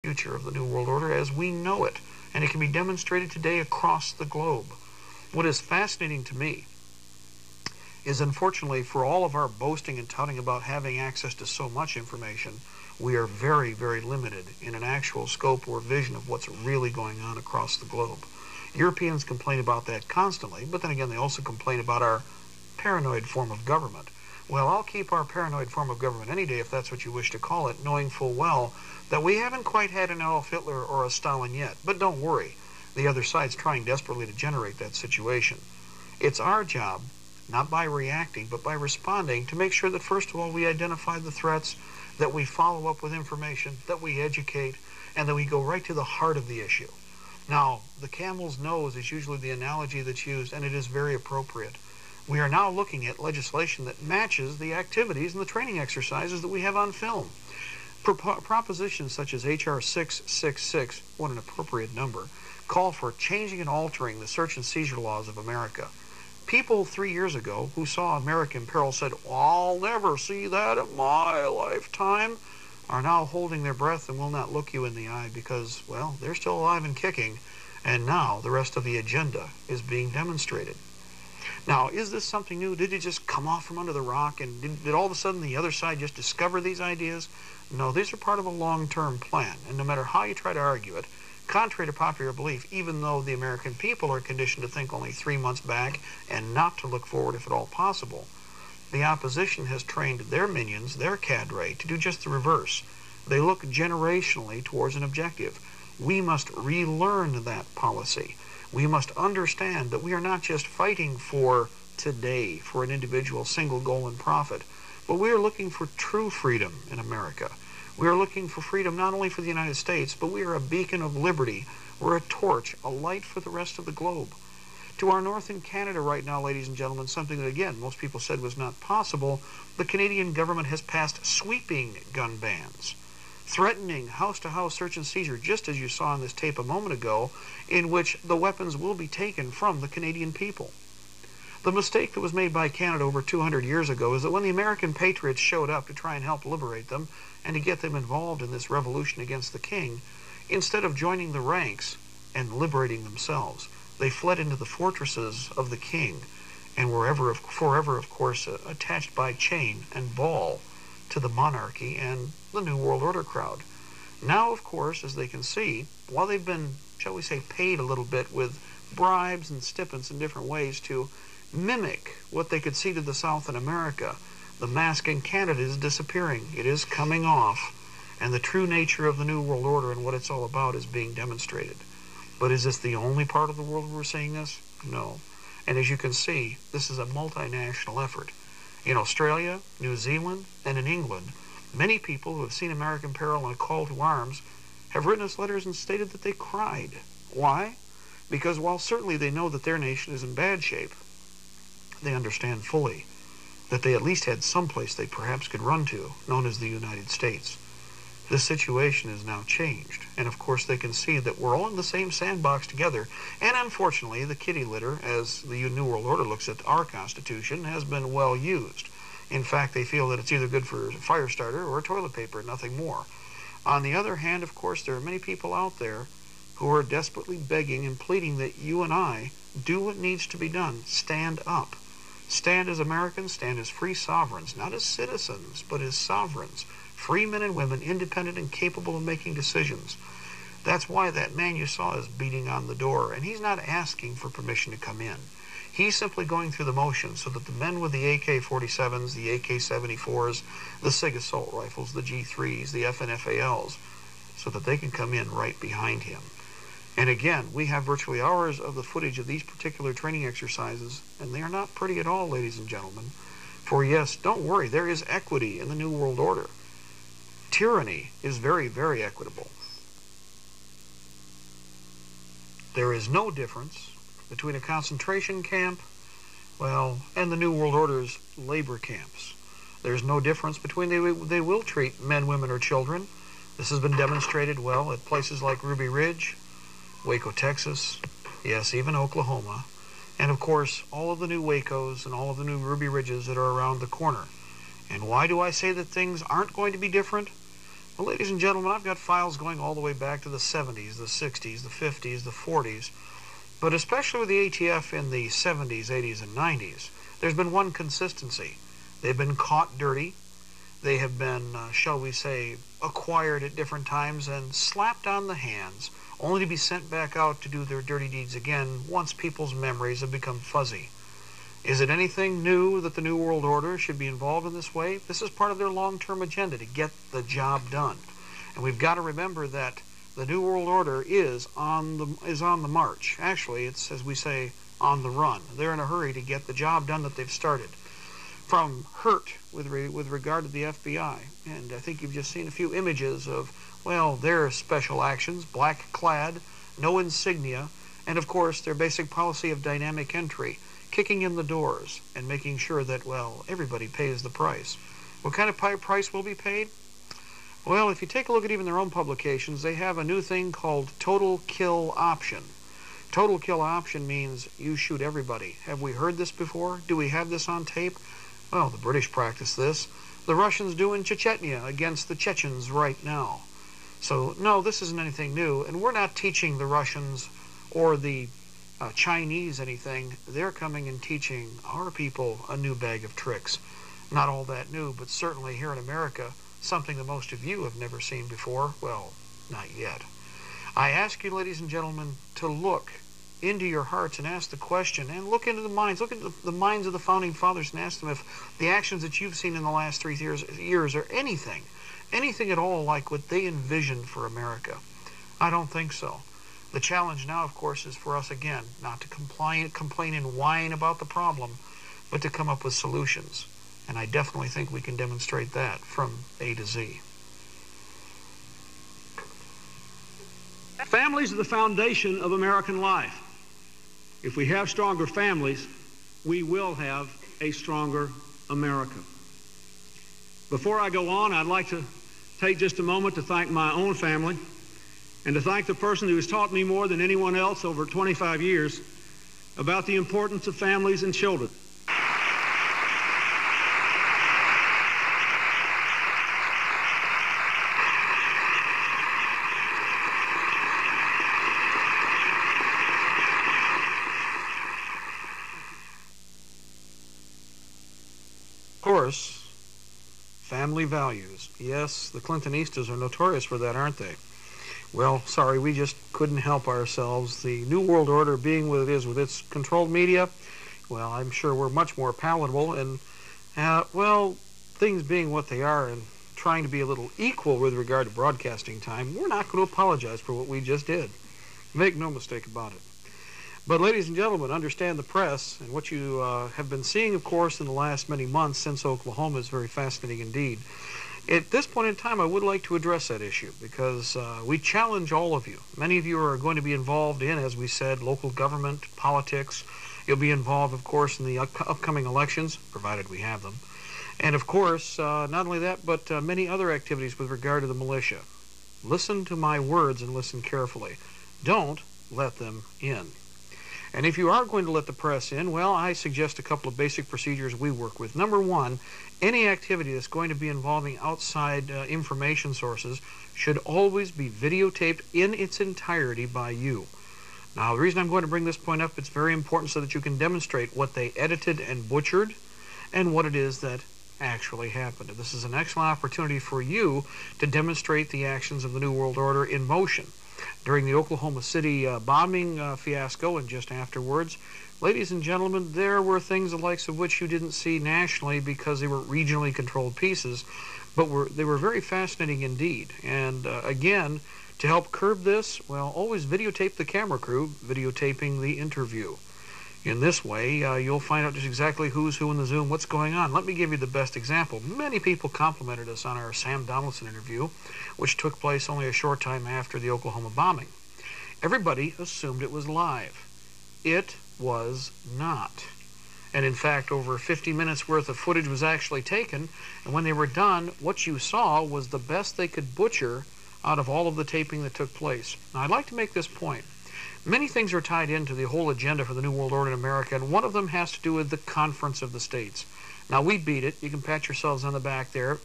future of the New World Order as we know it, and it can be demonstrated today across the globe. What is fascinating to me is, unfortunately, for all of our boasting and touting about having access to so much information, we are very, very limited in an actual scope or vision of what's really going on across the globe. Europeans complain about that constantly, but then again, they also complain about our paranoid form of government. Well, I'll keep our paranoid form of government any day, if that's what you wish to call it, knowing full well that we haven't quite had an Adolf Hitler or a Stalin yet. But don't worry, the other side's trying desperately to generate that situation. It's our job, not by reacting, but by responding, to make sure that, first of all, we identify the threats, that we follow up with information, that we educate, and that we go right to the heart of the issue. Now, the camel's nose is usually the analogy that's used, and it is very appropriate. We are now looking at legislation that matches the activities and the training exercises that we have on film. Propositions such as H.R. 666, what an appropriate number, call for changing and altering the search and seizure laws of America. People 3 years ago who saw American Peril said, "I'll never see that in my lifetime," are now holding their breath and will not look you in the eye because, well, they're still alive and kicking, and now the rest of the agenda is being demonstrated. Now, is this something new? Did it just come off from under the rock, and did all of a sudden the other side just discover these ideas? No, these are part of a long-term plan, and no matter how you try to argue it, contrary to popular belief, even though the American people are conditioned to think only 3 months back and not to look forward if at all possible, the opposition has trained their minions, their cadre, to do just the reverse. They look generationally towards an objective. We must relearn that policy. We must understand that we are not just fighting for today, for an individual single goal and profit, but we are looking for true freedom in America. We are looking for freedom not only for the United States, but we are a beacon of liberty. We're a torch, a light for the rest of the globe. To our north in Canada right now, ladies and gentlemen, something that, again, most people said was not possible, the Canadian government has passed sweeping gun bans, threatening house-to-house search and seizure, just as you saw in this tape a moment ago, in which the weapons will be taken from the Canadian people. The mistake that was made by Canada over 200 years ago is that when the American patriots showed up to try and help liberate them and to get them involved in this revolution against the king, instead of joining the ranks and liberating themselves, they fled into the fortresses of the king and were forever, of course, attached by chain and ball to the monarchy and the New World Order crowd. Now, of course, as they can see, while they've been, shall we say, paid a little bit with bribes and stipends in different ways to mimic what they could see to the south in America, the mask in Canada is disappearing. It is coming off, and the true nature of the New World Order and what it's all about is being demonstrated. But is this the only part of the world where we're seeing this? No. And as you can see, this is a multinational effort. In Australia, New Zealand, and in England, many people who have seen American Peril and a call to arms have written us letters and stated that they cried. Why? Because while certainly they know that their nation is in bad shape, they understand fully that they at least had some place they perhaps could run to, known as the United States. This situation is now changed, and of course they can see that we're all in the same sandbox together, and unfortunately the kitty litter, as the New World Order looks at our Constitution, has been well used. In fact, they feel that it's either good for a fire starter or toilet paper, nothing more. On the other hand, of course, there are many people out there who are desperately begging and pleading that you and I do what needs to be done. Stand up. Stand as Americans, stand as free sovereigns, not as citizens, but as sovereigns. Free men and women, independent and capable of making decisions. That's why that man you saw is beating on the door, and he's not asking for permission to come in. He's simply going through the motions so that the men with the AK-47s, the AK-74s, the SIG assault rifles, the G3s, the FNFALs, so that they can come in right behind him. And again, we have virtually hours of the footage of these particular training exercises, and they are not pretty at all, ladies and gentlemen. For yes, don't worry, there is equity in the New World Order. Tyranny is very, very equitable. There is no difference between a concentration camp, well, and the New World Order's labor camps. There's no difference between they will treat men, women, or children. This has been demonstrated well at places like Ruby Ridge, Waco, Texas, yes, even Oklahoma, and of course all of the new Wacos and all of the new Ruby Ridges that are around the corner. And why do I say that things aren't going to be different? Well, ladies and gentlemen, I've got files going all the way back to the 70s, the 60s, the 50s, the 40s, but especially with the ATF in the 70s, 80s, and 90s, there's been one consistency. They've been caught dirty. They have been, shall we say, acquired at different times and slapped on the hands, only to be sent back out to do their dirty deeds again once people's memories have become fuzzy. Is it anything new that the New World Order should be involved in this way? This is part of their long-term agenda to get the job done. And we've got to remember that the New World Order is on the march. Actually, it's, as we say, on the run. They're in a hurry to get the job done that they've started. From hurt with regard to the FBI, and I think you've just seen a few images of, well, their special actions, black-clad, no insignia, and of course their basic policy of dynamic entry, kicking in the doors and making sure that, well, everybody pays the price. What kind of price will be paid? Well, if you take a look at even their own publications, they have a new thing called total kill option. Total kill option means you shoot everybody. Have we heard this before? Do we have this on tape? Well, the British practice this. The Russians do in Chechnya against the Chechens right now. So, no, this isn't anything new, and we're not teaching the Russians or the Chinese anything. They're coming and teaching our people a new bag of tricks. Not all that new, but certainly here in America, something that most of you have never seen before. Well, not yet. I ask you, ladies and gentlemen, to look into your hearts and ask the question, and look into the minds. Look into the minds of the Founding Fathers and ask them if the actions that you've seen in the last 3 years are anything at all like what they envisioned for America. I don't think so. The challenge now, of course, is for us, again, not to complain and whine about the problem, but to come up with solutions. And I definitely think we can demonstrate that from A to Z. Families are the foundation of American life. If we have stronger families, we will have a stronger America. Before I go on, I'd like to take just a moment to thank my own family and to thank the person who has taught me more than anyone else over 25 years about the importance of families and children. Of course, family values. Yes, the Clintonistas are notorious for that, aren't they? Well, sorry, we just couldn't help ourselves. The New World Order being what it is with its controlled media, well, I'm sure we're much more palatable, and, well, things being what they are and trying to be a little equal with regard to broadcasting time, we're not going to apologize for what we just did. Make no mistake about it. But, ladies and gentlemen, understand the press, and what you have been seeing, of course, in the last many months since Oklahoma is very fascinating indeed. At this point in time, I would like to address that issue because we challenge all of you. Many of you are going to be involved in, as we said, local government, politics. You'll be involved, of course, in the upcoming elections, provided we have them. And, of course, not only that, but many other activities with regard to the militia. Listen to my words and listen carefully. Don't let them in. And if you are going to let the press in, well, I suggest a couple of basic procedures we work with. Number one, any activity that's going to be involving outside information sources should always be videotaped in its entirety by you. Now, the reason I'm going to bring this point up, it's very important so that you can demonstrate what they edited and butchered and what it is that actually happened. And this is an excellent opportunity for you to demonstrate the actions of the New World Order in motion. During the Oklahoma City bombing fiasco and just afterwards, ladies and gentlemen, there were things the likes of which you didn't see nationally because they were regionally controlled pieces, but they were very fascinating indeed. And again, to help curb this, well, always videotape the camera crew videotaping the interview. In this way, you'll find out just exactly who's who in the Zoom, what's going on. Let me give you the best example. Many people complimented us on our Sam Donaldson interview, which took place only a short time after the Oklahoma bombing. Everybody assumed it was live. It was not. And in fact, over 50 minutes worth of footage was actually taken, and when they were done, what you saw was the best they could butcher out of all of the taping that took place. Now, I'd like to make this point. Many things are tied into the whole agenda for the New World Order in America, and one of them has to do with the Conference of the States. Now, we beat it. You can pat yourselves on the back there.